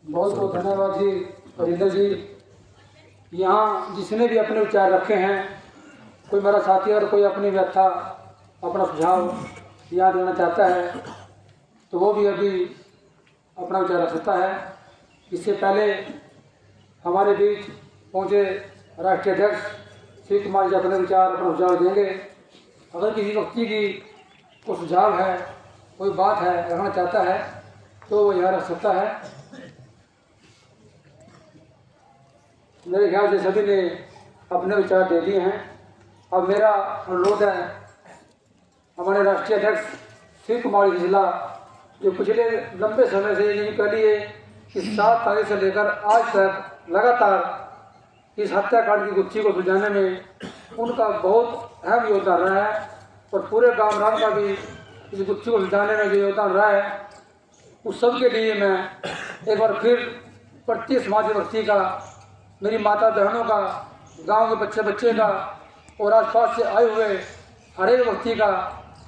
बहुत बहुत धन्यवाद जी राजेंद्र जी। यहाँ जिसने भी अपने विचार रखे हैं, कोई मेरा साथी और कोई अपनी व्यथा अपना सुझाव यहाँ देना चाहता है तो वो भी अभी अपना विचार रख सकता है। इससे पहले हमारे बीच पहुँचे राष्ट्रीय अध्यक्ष श्री कुमार जी अपने विचार अपना सुझाव देंगे। अगर किसी व्यक्ति की कोई सुझाव है, कोई बात है रखना चाहता है तो वो यहाँ रख सकता है। मेरे ख्याल से सभी ने अपने विचार दे दिए हैं। अब मेरा अनुरोध है हमारे राष्ट्रीय अध्यक्ष श्री कुमार जी जिला, जो पिछले लंबे समय से यही कह लिए कि 7 तारीख से लेकर आज तक लगातार इस हत्याकांड की गुत्थी को सुलझाने में उनका बहुत अहम योगदान रहा है और पूरे गांव राम का भी इस गुत्थी को सुलझाने में जो योगदान रहा है, उस सब के लिए मैं एक बार फिर प्रत्येक समाज व्यक्ति का, मेरी माता बहनों का, गांव के बच्चे का और आसपास से आए हुए हर एक व्यक्ति का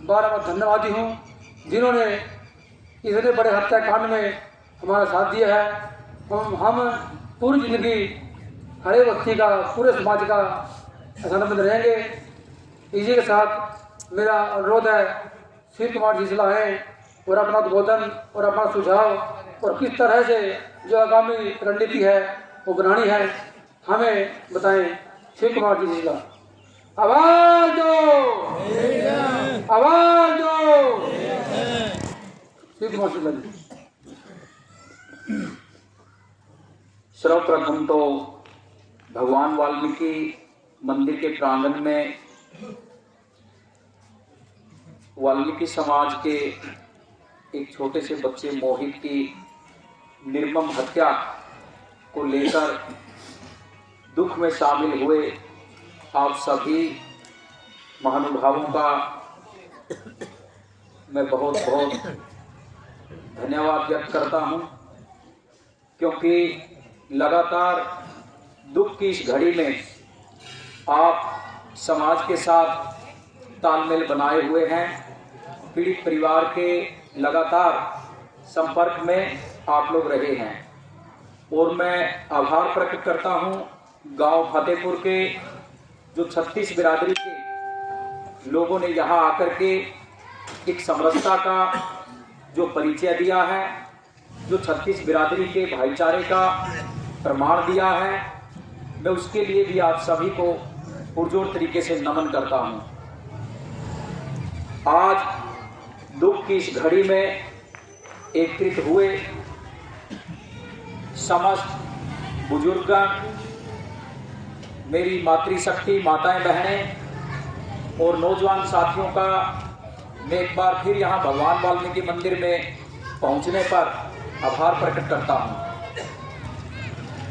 बार-बार धन्यवादी हूँ, जिन्होंने इतने बड़े हत्याकांड में हमारा साथ दिया है। हम पूरी जिंदगी हर एक व्यक्ति का, पूरे समाज का आनंद रहेंगे। इसी के साथ मेरा अनुरोध है श्री कुमार जी जिला है और अपना उद्बोधन और अपना सुझाव और किस तरह से जो आगामी रणनीति है वो बनानी है हमें बताएं। श्री कुमार जी जिला आवाज दो, आवाज दो। श्री कुमार जिला जी। सर्वप्रथम तो भगवान वाल्मीकि मंदिर के प्रांगण में वाल्मीकि समाज के एक छोटे से बच्चे मोहित की निर्मम हत्या को लेकर दुख में शामिल हुए आप सभी महानुभावों का मैं बहुत बहुत धन्यवाद व्यक्त करता हूं, क्योंकि लगातार दुख की इस घड़ी में आप समाज के साथ तालमेल बनाए हुए हैं। पीड़ित परिवार के लगातार संपर्क में आप लोग रहे हैं और मैं आभार प्रकट करता हूं गांव फतेहपुर के जो 36 बिरादरी के लोगों ने यहां आकर के एक समरसता का जो परिचय दिया है, जो 36 बिरादरी के भाईचारे का प्रमाण दिया है, मैं उसके लिए भी आप सभी को पुरजोर तरीके से नमन करता हूं। आज दुख की इस घड़ी में एकत्रित हुए समस्त बुजुर्गगण, मेरी मातृशक्ति माताएं बहनें और नौजवान साथियों का मैं एक बार फिर यहाँ भगवान वाल्मीकि मंदिर में पहुँचने पर आभार प्रकट करता हूँ।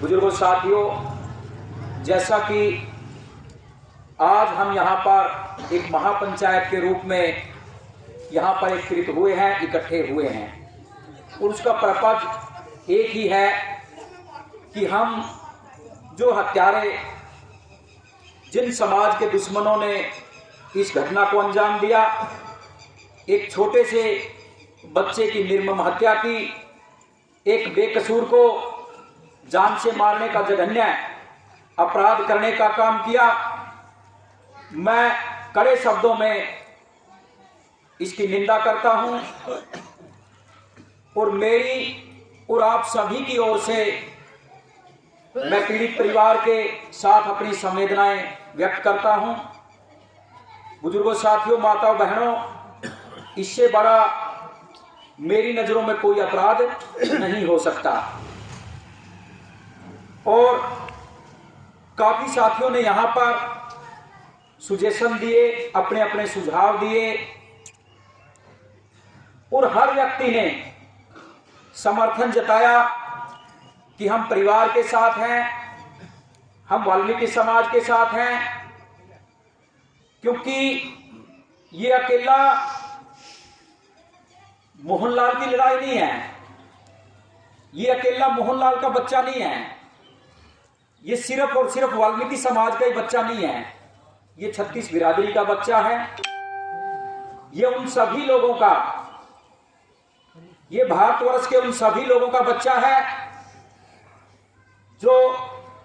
बुजुर्गों साथियों, जैसा कि आज हम यहाँ पर एक महापंचायत के रूप में यहाँ पर एकत्रित हुए हैं, इकट्ठे हुए हैं, और उसका पर्पज एक ही है कि हम जो हत्यारे, जिन समाज के दुश्मनों ने इस घटना को अंजाम दिया, एक छोटे से बच्चे की निर्मम हत्या की, एक बेकसूर को जान से मारने का जघन्य अपराध करने का काम किया, मैं कड़े शब्दों में इसकी निंदा करता हूं और मेरी और आप सभी की ओर से मैं पीड़ित परिवार के साथ अपनी संवेदनाएं व्यक्त करता हूं। बुजुर्गों साथियों, माताओं बहनों, इससे बड़ा मेरी नजरों में कोई अपराध नहीं हो सकता। और काफी साथियों ने यहां पर सुजेशन दिए, अपने अपने सुझाव दिए और हर व्यक्ति ने समर्थन जताया कि हम परिवार के साथ हैं, हम वाल्मीकि समाज के साथ हैं, क्योंकि ये अकेला मोहनलाल की लड़ाई नहीं है, ये अकेला मोहनलाल का बच्चा नहीं है, ये सिर्फ और सिर्फ वाल्मीकि समाज का ही बच्चा नहीं है, ये 36 बिरादरी का बच्चा है। ये उन सभी लोगों का, ये भारतवर्ष के उन सभी लोगों का बच्चा है जो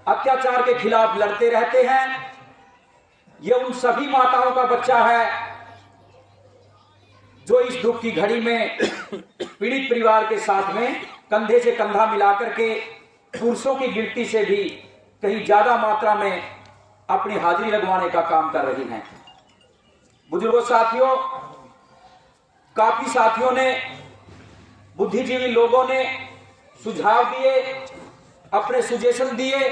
अत्याचार के खिलाफ लड़ते रहते हैं, ये उन सभी माताओं का बच्चा है जो इस दुख की घड़ी में पीड़ित परिवार के साथ में कंधे से कंधा मिलाकर के पुरुषों की गिनती से भी कहीं ज्यादा मात्रा में अपनी हाजिरी लगवाने का काम कर रही हैं। बुजुर्गों साथियों, काफी साथियों ने, बुद्धिजीवी लोगों ने सुझाव दिए, अपने सुजेशन दिए,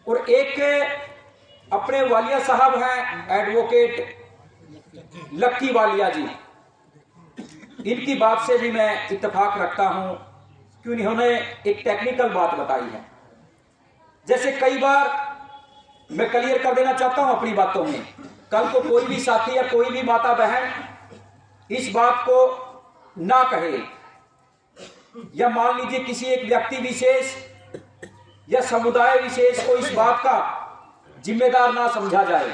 और एक अपने वालिया साहब हैं एडवोकेट लक्की वालिया जी, इनकी बात से भी मैं इत्तेफाक रखता हूं कि उन्होंने एक टेक्निकल बात बताई है। जैसे कई बार मैं क्लियर कर देना चाहता हूं अपनी बातों में, कल को कोई भी साथी या कोई भी माता बहन इस बात को ना कहे, या मान लीजिए किसी एक व्यक्ति विशेष या समुदाय विशेष को इस बात का जिम्मेदार ना समझा जाए।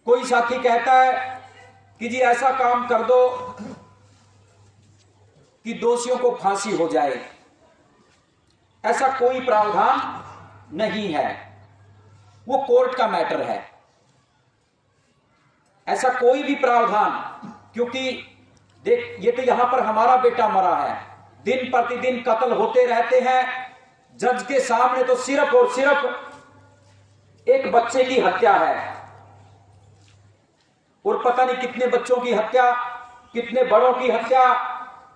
कोई साथी कहता है कि जी ऐसा काम कर दो कि दोषियों को फांसी हो जाए, ऐसा कोई प्रावधान नहीं है, वो कोर्ट का मैटर है। ऐसा कोई भी प्रावधान, क्योंकि देख ये तो यहां पर हमारा बेटा मरा है, दिन प्रतिदिन कत्ल होते रहते हैं। जज के सामने तो सिर्फ और सिर्फ एक बच्चे की हत्या है, और पता नहीं कितने बच्चों की हत्या, कितने बड़ों की हत्या,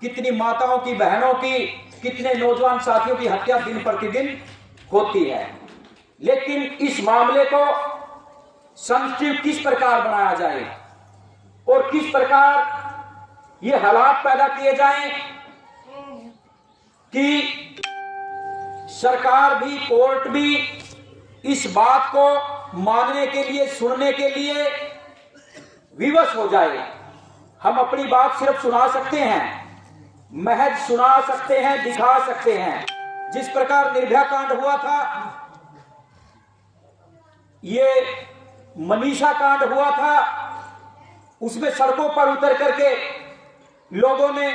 कितनी माताओं की, बहनों की, कितने नौजवान साथियों की हत्या दिन प्रतिदिन होती है। लेकिन इस मामले को सेंसिटिव किस प्रकार बनाया जाए और किस प्रकार ये हालात पैदा किए जाएं कि सरकार भी, कोर्ट भी इस बात को मानने के लिए, सुनने के लिए विवश हो जाए। हम अपनी बात सिर्फ सुना सकते हैं, महज सुना सकते हैं, दिखा सकते हैं। जिस प्रकार निर्भया कांड हुआ था, ये मनीषा कांड हुआ था, उसमें सड़कों पर उतर करके लोगों ने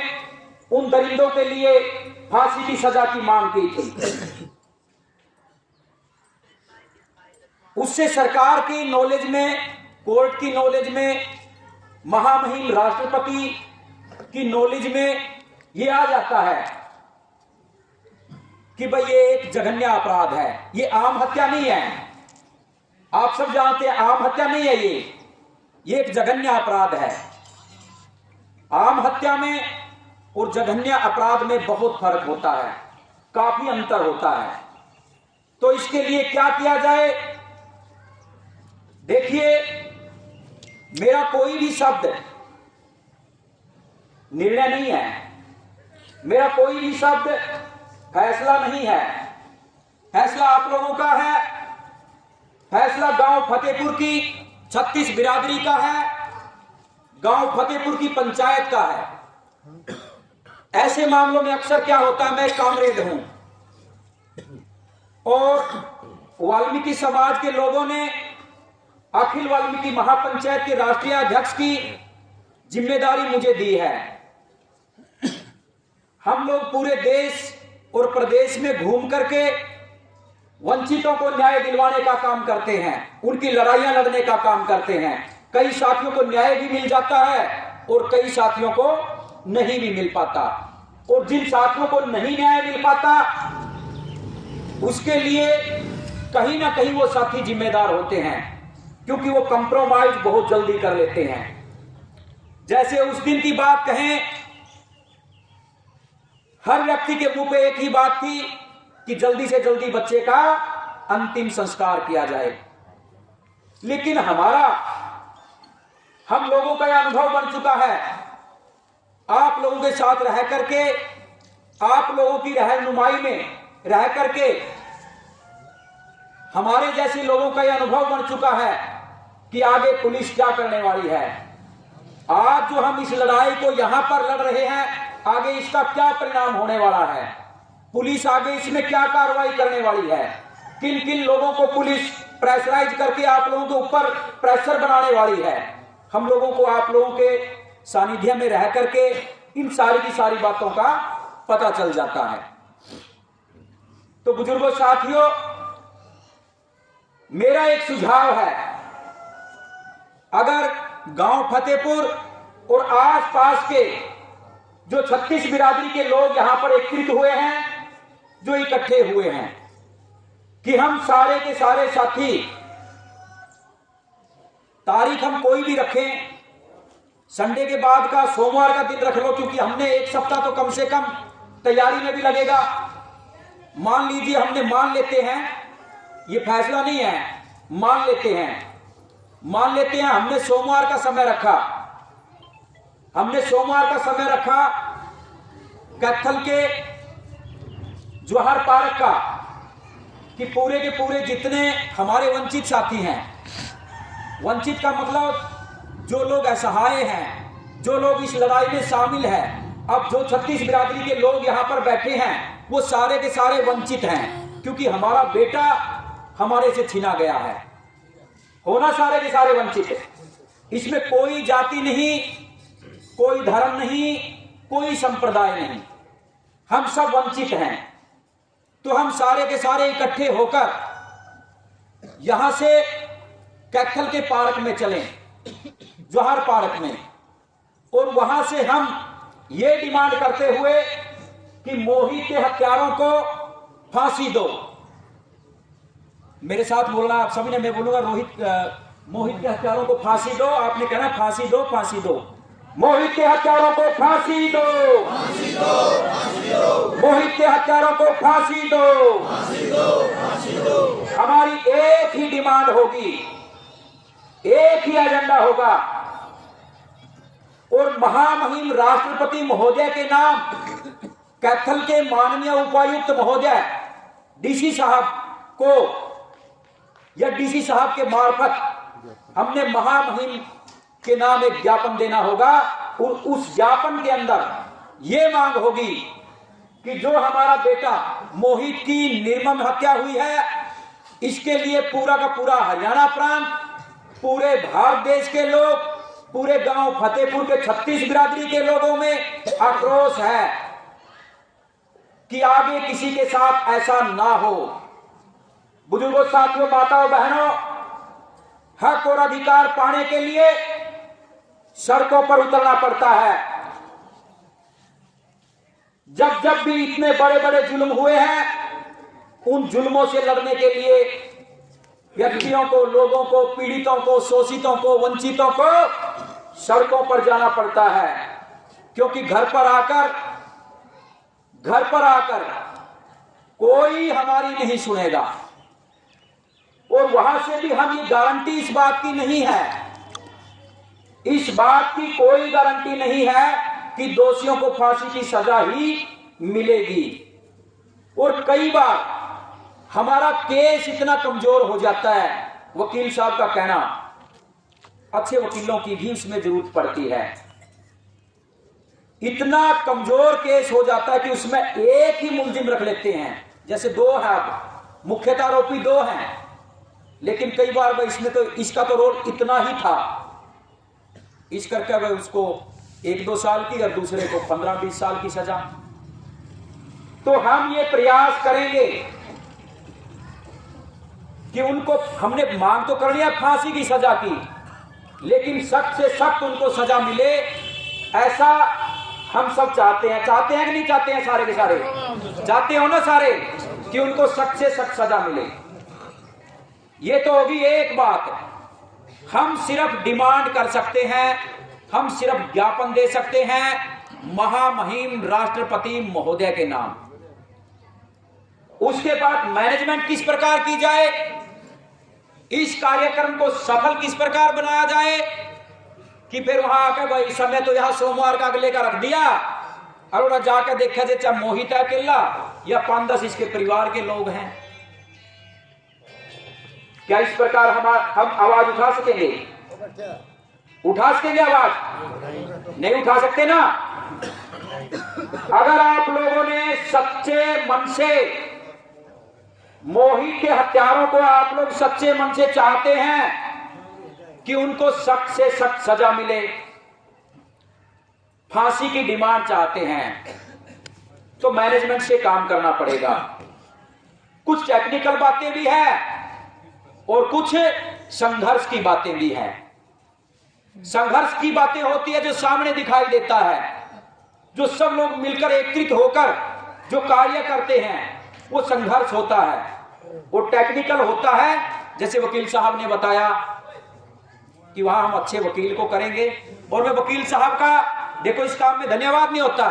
उन दरिंदों के लिए फांसी की सजा की मांग की थी। उससे सरकार की नॉलेज में, कोर्ट की नॉलेज में, महामहिम राष्ट्रपति की नॉलेज में ये आ जाता है कि भाई ये एक जघन्य अपराध है, ये आम हत्या नहीं है। आप सब जानते हैं आम हत्या नहीं है, ये एक जघन्य अपराध है। आम हत्या में और जघन्य अपराध में बहुत फर्क होता है, काफी अंतर होता है। तो इसके लिए क्या किया जाए? देखिए, मेरा कोई भी शब्द निर्णय नहीं है, मेरा कोई भी शब्द फैसला नहीं है। फैसला आप लोगों का है, फैसला गांव फतेहपुर की 36 बिरादरी का है, गांव फतेहपुर की पंचायत का है। ऐसे मामलों में अक्सर क्या होता है, मैं कामरेड हूं और वाल्मीकि समाज के लोगों ने अखिल वाल्मीकि महापंचायत के राष्ट्रीय अध्यक्ष की जिम्मेदारी मुझे दी है। हम लोग पूरे देश और प्रदेश में घूम करके वंचितों को न्याय दिलवाने का काम करते हैं, उनकी लड़ाइयां लड़ने का काम करते हैं। कई साथियों को न्याय भी मिल जाता है और कई साथियों को नहीं भी मिल पाता, और जिन साथियों को नहीं न्याय मिल पाता उसके लिए कहीं ना कहीं वो साथी जिम्मेदार होते हैं, क्योंकि वो कंप्रोमाइज बहुत जल्दी कर लेते हैं। जैसे उस दिन की बात कहें, हर व्यक्ति के मुंह पे एक ही बात थी कि जल्दी से जल्दी बच्चे का अंतिम संस्कार किया जाए। लेकिन हम लोगों का यह अनुभव बन चुका है, आप लोगों के साथ रह करके, आप लोगों की रहनुमाई में रह करके हमारे जैसे लोगों का यह अनुभव बन चुका है कि आगे पुलिस क्या करने वाली है। आज जो हम इस लड़ाई को यहां पर लड़ रहे हैं, आगे इसका क्या परिणाम होने वाला है, पुलिस आगे इसमें क्या कार्रवाई करने वाली है, किन किन लोगों को पुलिस प्रेशराइज करके आप लोगों के ऊपर प्रेशर बनाने वाली है। हम लोगों को आप लोगों के सानिध्य में रह करके इन सारी की सारी बातों का पता चल जाता है। तो बुजुर्गों साथियों, मेरा एक सुझाव है, अगर गांव फतेहपुर और आसपास के जो 36 बिरादरी के लोग यहां पर एकत्रित हुए हैं, जो इकट्ठे हुए हैं, कि हम सारे के सारे साथी तारीख हम कोई भी रखें, संडे के बाद का सोमवार का दिन रख लो, क्योंकि हमने एक सप्ताह तो कम से कम तैयारी में भी लगेगा। मान लीजिए हमने मान लेते हैं, ये फैसला नहीं है, मान लेते हैं हमने सोमवार का समय रखा, कैथल के जवाहर पार्क का, कि पूरे के पूरे जितने हमारे वंचित साथी हैं, वंचित का मतलब जो लोग असहाय हैं, जो लोग इस लड़ाई में शामिल हैं, अब जो 36 बिरादरी के लोग यहां पर बैठे हैं वो सारे के सारे वंचित हैं, क्योंकि हमारा बेटा हमारे से छीना गया है। होना सारे के सारे वंचित है, इसमें कोई जाति नहीं, कोई धर्म नहीं, कोई संप्रदाय नहीं, हम सब वंचित हैं। तो हम सारे के सारे इकट्ठे होकर यहां से कैथल के पार्क में चलें, जवाहर पार्क में, और वहां से हम ये डिमांड करते हुए कि मोहित के हत्यारों को फांसी दो। मेरे साथ बोलना आप सभी ने, मैं बोलूंगा मोहित के हत्यारों को फांसी दो, आपने कहना फांसी दो, फांसी दो। मोहित के हत्यारों को फांसी दो, फांसी दो, फांसी दो। मोहित के हत्यारों को फांसी दो, फांसी दो, फांसी दो। हमारी एक ही डिमांड होगी, एक ही एजेंडा होगा, और महामहिम राष्ट्रपति महोदय के नाम कैथल के माननीय उपायुक्त महोदय डीसी साहब को, या डीसी साहब के मार्फत हमने महामहिम के नाम एक ज्ञापन देना होगा, और उस ज्ञापन के अंदर यह मांग होगी कि जो हमारा बेटा मोहित की निर्मम हत्या हुई है, इसके लिए पूरा का पूरा हरियाणा प्रांत, पूरे भारत देश के लोग, पूरे गांव फतेहपुर के 36 बिरादरी के लोगों में आक्रोश है कि आगे किसी के साथ ऐसा ना हो। बुजुर्गों, साथियों, माताओं, बहनों, हक और अधिकार पाने के लिए सड़कों पर उतरना पड़ता है। जब जब भी इतने बड़े बड़े जुल्म हुए हैं, उन जुल्मों से लड़ने के लिए व्यक्तियों को, लोगों को, पीड़ितों को, शोषितों को, वंचितों को सड़कों पर जाना पड़ता है, क्योंकि घर पर आकर कोई हमारी नहीं सुनेगा। और वहां से भी हम ये गारंटी इस बात की नहीं है, इस बात की कोई गारंटी नहीं है कि दोषियों को फांसी की सजा ही मिलेगी। और कई बार हमारा केस इतना कमजोर हो जाता है, वकील साहब का कहना, अच्छे वकीलों की भी उसमें जरूरत पड़ती है, इतना कमजोर केस हो जाता है कि उसमें एक ही मुलजिम रख लेते हैं। जैसे दो है, मुख्यतः आरोपी दो हैं, लेकिन कई बार भाई इसमें तो इसका तो रोल इतना ही था, इस करके भाई उसको 1-2 साल की और दूसरे को 15-20 साल की सजा। तो हम ये प्रयास करेंगे कि उनको, हमने मांग तो करनी है फांसी की सजा की, लेकिन सख्त से सख्त उनको सजा मिले, ऐसा हम सब चाहते हैं। चाहते हैं कि नहीं चाहते हैं? सारे के सारे चाहते हो ना सारे, कि उनको सख्त से सख्त सजा मिले। ये तो होगी एक बात। हम सिर्फ डिमांड कर सकते हैं, हम सिर्फ ज्ञापन दे सकते हैं महामहिम राष्ट्रपति महोदय के नाम। उसके बाद मैनेजमेंट किस प्रकार की जाए, इस कार्यक्रम को सफल किस प्रकार बनाया जाए, कि फिर वहां आकर भाई समय तो यहां सोमवार का अगले का रख दिया, और जाकर देखा जाए चाहे मोहित है अकेला या 5-10 इसके परिवार के लोग हैं। क्या इस प्रकार हम आवाज उठा सकेंगे? उठा सकेंगे आवाज? नहीं उठा सकते ना। अगर आप लोगों ने सच्चे मन से मोहित के हत्यारों को, आप लोग सच्चे मन से चाहते हैं कि उनको सख्त से सख्त सजा मिले, फांसी की डिमांड चाहते हैं, तो मैनेजमेंट से काम करना पड़ेगा। कुछ टेक्निकल बातें भी है और कुछ संघर्ष की बातें भी हैं। संघर्ष की बातें होती है जो सामने दिखाई देता है, जो सब लोग मिलकर एकत्रित होकर जो कार्य करते हैं, वो संघर्ष होता है। वो टेक्निकल होता है, जैसे वकील साहब ने बताया कि वहां हम अच्छे वकील को करेंगे। और मैं वकील साहब का देखो इस काम में धन्यवाद नहीं होता,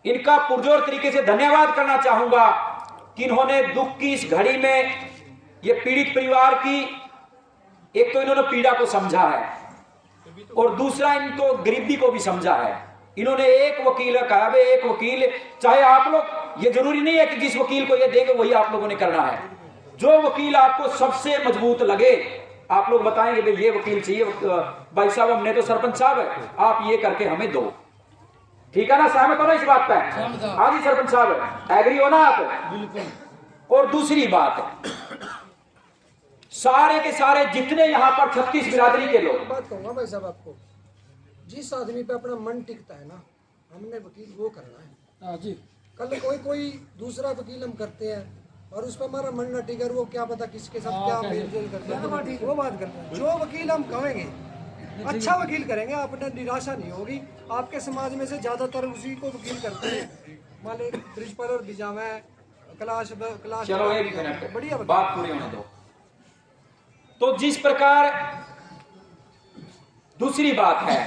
इनका पुरजोर तरीके से धन्यवाद करना चाहूंगा कि इन्होंने दुख की इस घड़ी में ये पीड़ित परिवार की एक तो इन्होंने पीड़ा को समझा है और दूसरा इनको गरीबी को भी समझा है। इन्होंने एक वकील कहा, भाई एक वकील, चाहे आप लोग, ये जरूरी नहीं है कि जिस वकील को ये देंगे वही आप लोगों ने करना है। जो वकील आपको सबसे मजबूत लगे, आप लोग बताएंगे भाई ये वकील चाहिए, भाई साहब हमने तो सरपंच साहब है, आप ये करके हमें दो, ठीक है ना, सहमत हो ना इस बात पे? हाँ जी सरपंच साहब, एग्री हो ना आप? बिल्कुल। और दूसरी बात, सारे के सारे जितने यहाँ पर 36 बिरादरी के लोग, बात कहूंगा भाई साहब आपको, जिस आदमी पे अपना मन टिकता है ना, हमने वकील वो करना है। हाँ जी। कल कोई दूसरा वकील हम करते हैं और उस पर हमारा मन न टिकर, वो क्या पता किसके साथ क्या मेलजोल करते हैं, वो बात करते हैं। जो वकील हम कहेंगे अच्छा वकील करेंगे, आपने निराशा नहीं होगी। आपके समाज में से ज्यादातर उसी को वकील करते हैं, मान ली ब्रिज पर और बिजामा क्लास। चलो एक मिनट, बढ़िया बात पूरी होने दो। तो जिस प्रकार दूसरी बात है,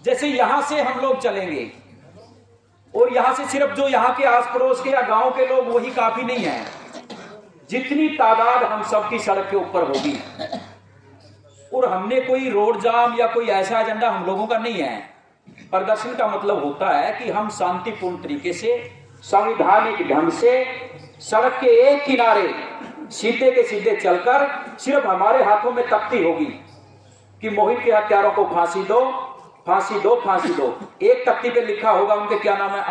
जैसे यहां से हम लोग चलेंगे और यहां से सिर्फ जो यहां के आस पड़ोस के या गांव के लोग वही काफी नहीं है, जितनी तादाद हम सबकी सड़क के ऊपर होगी। और हमने कोई रोड जाम या कोई ऐसा एजेंडा हम लोगों का नहीं है। प्रदर्शन का मतलब होता है कि हम शांतिपूर्ण तरीके से संवैधानिक ढंग से सड़क के एक किनारे सीधे के सीधे चलकर, सिर्फ हमारे हाथों में तख्ती होगी कि मोहित के हत्यारों को फांसी दो, फांसी दो, फांसी दो। एक तख्ती पे लिखा होगा, उनके क्या नाम है,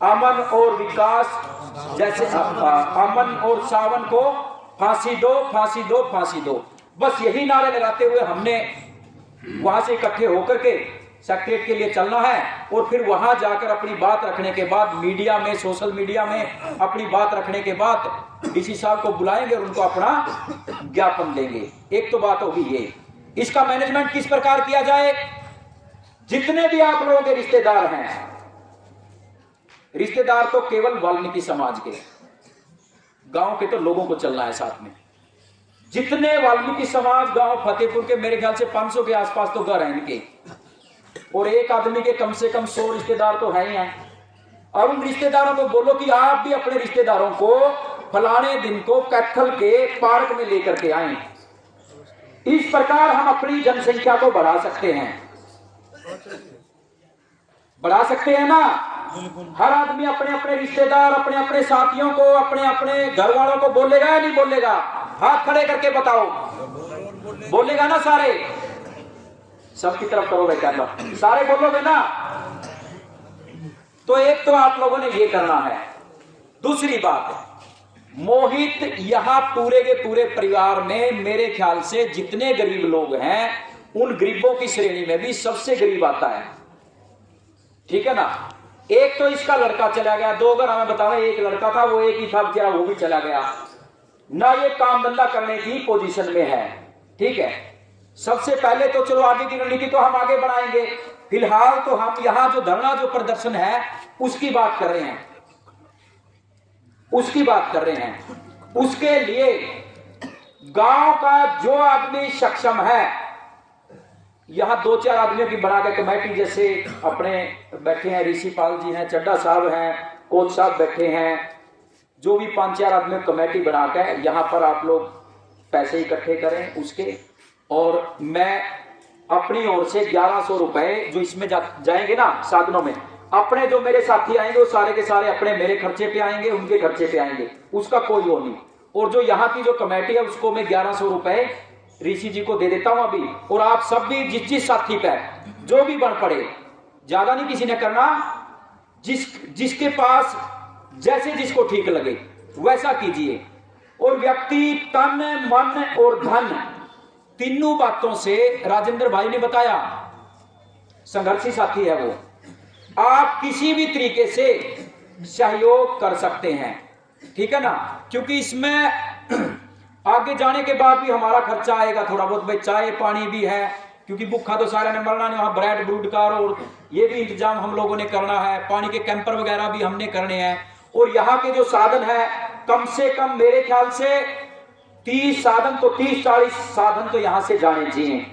अमन और विकास, जैसे अमन और सावन को फांसी दो, फांसी दो, फांसी दो। बस यही नारे लगाते हुए हमने वहां से इकट्ठे होकर के सेक्रेटरीट के लिए चलना है और फिर वहां जाकर अपनी बात रखने के बाद मीडिया में, सोशल मीडिया में अपनी बात रखने के बाद डीसी साहब को बुलाएंगे और उनको अपना ज्ञापन देंगे। एक तो बात होगी ये। इसका मैनेजमेंट किस प्रकार किया जाए? जितने भी आप लोगों के रिश्तेदार हैं, रिश्तेदार तो केवल वाल्मीकि समाज के, गांव के तो लोगों को चलना है साथ में। जितने वाल्मीकि समाज गांव फतेहपुर के, मेरे ख्याल से 500 के आसपास तो घर हैं इनके, और एक आदमी के कम से कम 100 रिश्तेदार तो है ही हैं। और उन रिश्तेदारों को बोलो कि आप भी अपने रिश्तेदारों को फलाने दिन को कैथल के पार्क में लेकर के आए। इस प्रकार हम अपनी जनसंख्या को बढ़ा सकते हैं, बढ़ा सकते हैं ना। हर आदमी अपने अपने रिश्तेदार, अपने अपने साथियों को, अपने अपने घर वालों को बोलेगा या नहीं बोलेगा? हाथ खड़े करके बताओ, बोलेगा ना? सारे सबकी तरफ करो बेटा, सारे बोलोगे ना? तो एक तो आप लोगों ने ये करना है। दूसरी बात, मोहित यहां पूरे के पूरे परिवार में मेरे ख्याल से जितने गरीब लोग हैं, उन गरीबों की श्रेणी में भी सबसे गरीब आता है, ठीक है ना। एक तो इसका लड़का चला गया, 2 अगर हमें बताओ, एक लड़का था, वो एक ही था बेचारा, वो भी चला गया ना। ये काम धंधा करने की पोजीशन में है, ठीक है। सबसे पहले तो चलो आगे की रणनीति तो हम आगे बढ़ाएंगे। फिलहाल तो हम यहां जो धरना, जो प्रदर्शन है, उसकी बात कर रहे हैं, उसकी बात कर रहे हैं। उसके लिए गांव का जो आदमी सक्षम है, यहां 2-4 आदमियों की बना के कमेटी, जैसे अपने बैठे हैं ऋषि पाल जी हैं, चड्डा साहब हैं, कोच साहब बैठे हैं, जो भी 5-4 आदमी कमेटी बना के यहां पर आप लोग पैसे इकट्ठे करें उसके। और मैं अपनी ओर से 1100 रुपए जो इसमें जाएंगे ना साधनों में, अपने जो मेरे साथी आएंगे वो सारे के सारे अपने मेरे खर्चे पे आएंगे, उनके खर्चे पे आएंगे, उसका कोई वो नहीं। और जो यहाँ की जो कमेटी है उसको मैं 1100 रुपए ऋषि जी को दे देता हूं अभी। और आप सब भी जिस साथी पे जो भी बन पड़े, ज्यादा नहीं किसी ने करना, जिसके पास जैसे जिसको ठीक लगे वैसा कीजिए। और व्यक्ति तन, मन और धन, तीनों बातों से राजेंद्र भाई ने बताया, संघर्षी साथी है वो, आप किसी भी तरीके से सहयोग कर सकते हैं। ठीक है ना, क्योंकि इसमें आगे जाने के बाद भी हमारा खर्चा आएगा थोड़ा बहुत, भाई चाय पानी भी है, क्योंकि भूखा तो सारे ने मरना नहीं, वहाँ ब्रेड ब्रूड का और ये भी इंतजाम हम लोगों ने करना है, पानी के कैंपर वगैरह भी हमने करने हैं। और यहाँ के जो साधन है कम से कम मेरे ख्याल से 30 साधन तो 30-40 साधन तो यहाँ से जाने चाहिए।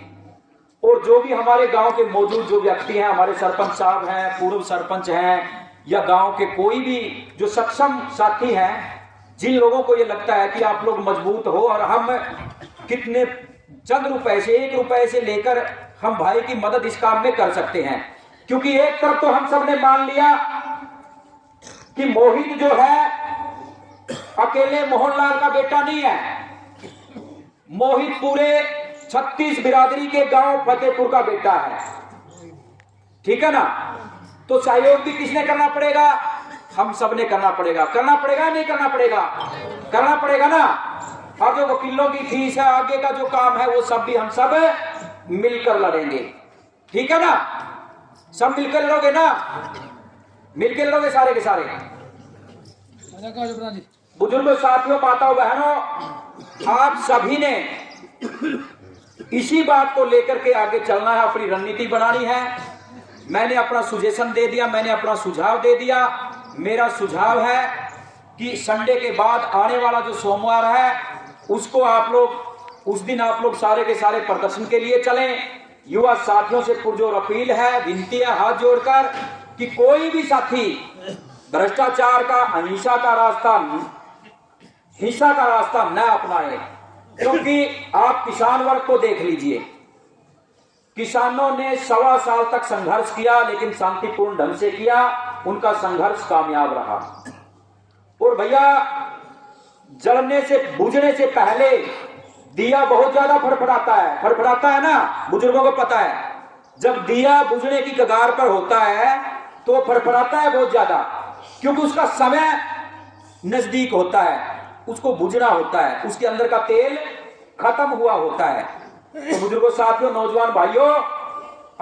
और जो भी हमारे गांव के मौजूद जो व्यक्ति हैं, हमारे सरपंच साहब हैं, पूर्व सरपंच हैं, या गांव के कोई भी जो सक्षम साथी हैं, जिन लोगों को ये लगता है कि आप लोग मजबूत हो और हम कितने चंद रुपए से 1 रुपए से लेकर हम भाई की मदद इस काम में कर सकते हैं। क्योंकि एक तरफ तो हम सब ने मान लिया कि मोहित जो है अकेले मोहनलाल का बेटा नहीं है, मोहित पूरे 36 बिरादरी के गांव फतेहपुर का बेटा है, ठीक है ना। तो सहयोग भी किसने करना पड़ेगा? हम सब ने करना पड़ेगा। करना पड़ेगा नहीं करना पड़ेगा? करना पड़ेगा ना। और जो वकीलों की फीस है, आगे का जो काम है, वो सब भी हम सब मिलकर लड़ेंगे, ठीक है ना। सब मिलकर लड़ोगे ना, मिलकर लड़ोगे सारे के सारे। बुजुर्गों, साथियों, माताओं, बहनों, आप सभी ने इसी बात को लेकर के आगे चलना है, अपनी रणनीति बनानी है। मैंने अपना सुजेशन दे दिया, मैंने अपना सुझाव दे दिया। मेरा सुझाव है कि संडे के बाद आने वाला जो सोमवार है उसको आप लोग, उस दिन आप लोग सारे के सारे प्रदर्शन के लिए चलें। युवा साथियों से पुरजोर अपील है, विनती है हाथ जोड़कर कि कोई भी साथी भ्रष्टाचार का, अहिंसा का रास्ता, हिंसा का रास्ता न अपनाए। क्योंकि आप किसान वर्ग को देख लीजिए, किसानों ने 1.25 साल तक संघर्ष किया, लेकिन शांतिपूर्ण ढंग से किया, उनका संघर्ष कामयाब रहा। और भैया, जलने से, बुझने से पहले दिया बहुत ज्यादा फड़फड़ाता है ना, बुजुर्गों को पता है। जब दिया बुझने की कगार पर होता है तो फड़फड़ाता है बहुत ज्यादा, क्योंकि उसका समय नजदीक होता है, उसको बुझना होता है, उसके अंदर का तेल खत्म हुआ होता है। तो बुजुर्गों, साथियों, नौजवान भाइयों,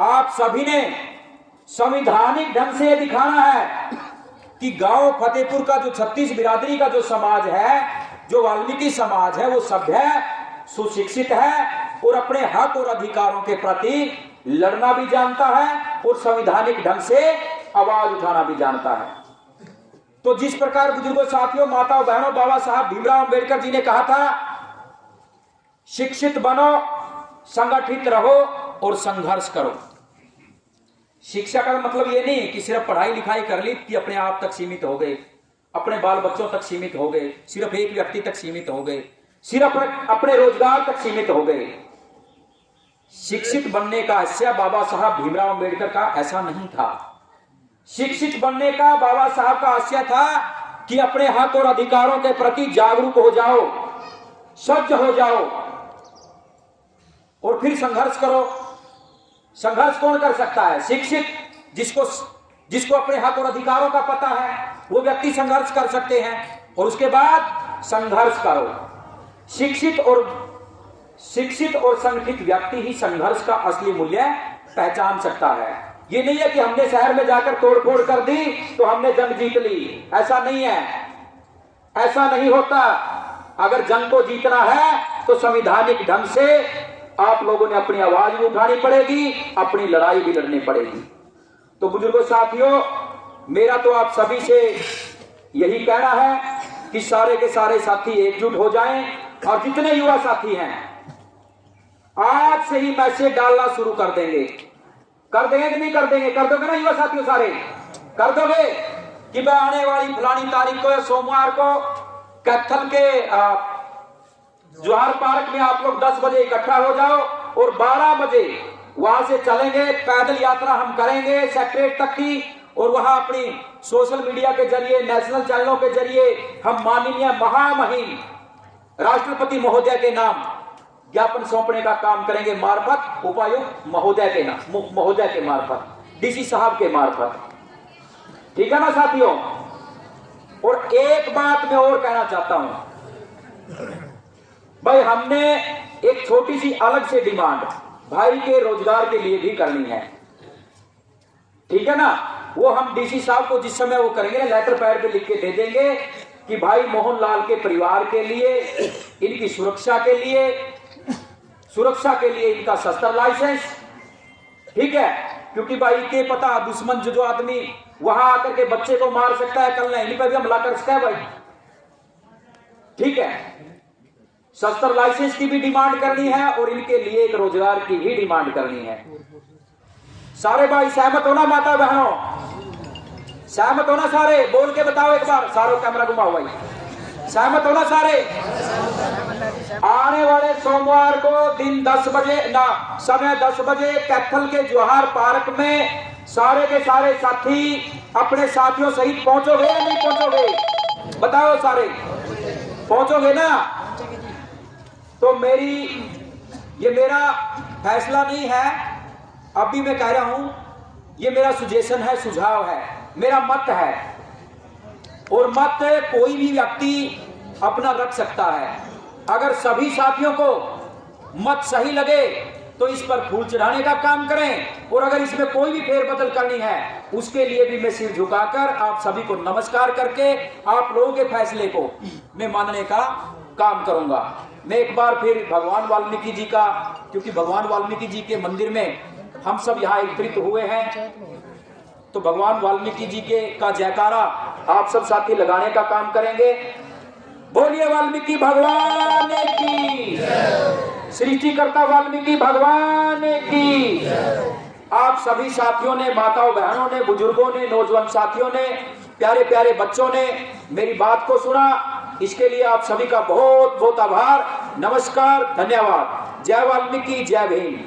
आप सभी ने संवैधानिक ढंग से दिखाना है कि गांव फतेहपुर का जो 36 बिरादरी का जो समाज है, जो वाल्मीकि समाज है, वो सभ्य है, सुशिक्षित है और अपने हक और अधिकारों के प्रति लड़ना भी जानता है और संवैधानिक ढंग से आवाज उठाना भी जानता है। तो जिस प्रकार बुजुर्गों, साथियों, माताओं, बहनों, बाबा साहब भीमराव अंबेडकर जी ने कहा था, शिक्षित बनो, संगठित रहो और संघर्ष करो। शिक्षा का मतलब ये नहीं है कि सिर्फ पढ़ाई लिखाई कर ली कि अपने आप तक सीमित हो गए, अपने बाल बच्चों तक सीमित हो गए, सिर्फ एक व्यक्ति तक सीमित हो गए, सिर्फ अपने रोजगार तक सीमित हो गए। शिक्षित बनने का आशय बाबा साहब भीमराव अंबेडकर का ऐसा नहीं था। शिक्षित बनने का बाबा साहब का आशय था कि अपने हक और अधिकारों के प्रति जागरूक हो जाओ, सज्ज हो जाओ और फिर संघर्ष करो। संघर्ष कौन कर सकता है? शिक्षित, जिसको अपने हक और अधिकारों का पता है, वो व्यक्ति संघर्ष कर सकते हैं। और उसके बाद संघर्ष करो। शिक्षित और संगठित व्यक्ति ही संघर्ष का असली मूल्य पहचान सकता है। ये नहीं है कि हमने शहर में जाकर तोड़फोड़ कर दी तो हमने जंग जीत ली, ऐसा नहीं है, ऐसा नहीं होता। अगर जंग को जीतना है तो संवैधानिक ढंग से आप लोगों ने अपनी आवाज भी उठानी पड़ेगी, अपनी लड़ाई भी लड़नी पड़ेगी। तो बुजुर्गों, साथियों, मेरा तो आप सभी से यही कहना है कि सारे के सारे साथी एकजुट हो जाएं और जितने युवा साथी हैं आज से ही मैसेज डालना शुरू कर देंगे। कर देंगे कि नहीं कर देंगे? कर दोगे ना युवा साथियों? सारे कर दोगे कि मैं आने वाली फलानी तारीख को या सोमवार को कैथल के जवाहर पार्क में आप लोग 10 बजे इकट्ठा हो जाओ और 12 बजे वहां से चलेंगे, पैदल यात्रा हम करेंगे सेक्रेट तक की, और वहां अपनी सोशल मीडिया के जरिए, नेशनल चैनलों के जरिए हम माननीय महामहिम राष्ट्रपति महोदय के नाम ज्ञापन सौंपने का काम करेंगे, मार्फत उपायुक्त महोदय के मार्फत, डीसी साहब के मार्फत। ठीक है ना साथियों? और एक बात मैं और कहना चाहता हूं भाई, हमने एक छोटी सी अलग से डिमांड भाई के रोजगार के लिए भी करनी है। ठीक है ना? वो हम डीसी साहब को जिस समय वो करेंगे लेटर पैड पे लिख के दे देंगे कि भाई मोहनलाल के परिवार के लिए, इनकी सुरक्षा के लिए इनका शस्त्र लाइसेंस, ठीक है, क्योंकि भाई के पता दुश्मन जो आदमी वहां आकर के बच्चे को मार सकता है, कल नहीं पर भी हमला कर सकता है भाई, ठीक है। शस्त्र लाइसेंस की भी डिमांड करनी है और इनके लिए एक रोजगार की भी डिमांड करनी है। सारे भाई सहमत होना, माता बहनों सहमत होना, सारे बोल के बताओ एक बार, सारो कैमरा घुमाओ भाई, सहमत होना सारे। आने वाले सोमवार को दिन 10 बजे ना, समय 10 बजे कैथल के जवाहर पार्क में सारे के सारे साथी अपने साथियों सहित पहुंचोगे या नहीं पहुंचोगे? बताओ सारे पहुंचोगे ना? तो ये मेरा फैसला नहीं है, अभी मैं कह रहा हूं, ये मेरा सुजेशन है, सुझाव है, मेरा मत है, और मत कोई भी व्यक्ति अपना रख सकता है। अगर सभी साथियों को मत सही लगे तो इस पर फूल चढ़ाने का काम करें, और अगर इसमें कोई भी फेरबदल करनी है उसके लिए भी मैं सिर झुकाकर आप सभी को नमस्कार करके आप लोगों के फैसले को मैं मानने का काम करूंगा। मैं एक बार फिर भगवान वाल्मीकि जी का, क्योंकि भगवान वाल्मीकि जी के मंदिर में हम सब यहाँ एकत्रित हुए हैं, तो भगवान वाल्मीकि जी के का जयकारा आप सब साथी लगाने का काम करेंगे। बोलिए वाल्मीकि भगवान की, सृष्टिकर्ता वाल्मीकि भगवान की। आप सभी साथियों ने, माताओं बहनों ने, बुजुर्गों ने, नौजवान साथियों ने, प्यारे प्यारे बच्चों ने मेरी बात को सुना, इसके लिए आप सभी का बहुत बहुत आभार, नमस्कार, धन्यवाद। जय वाल्मीकि, जय भीम।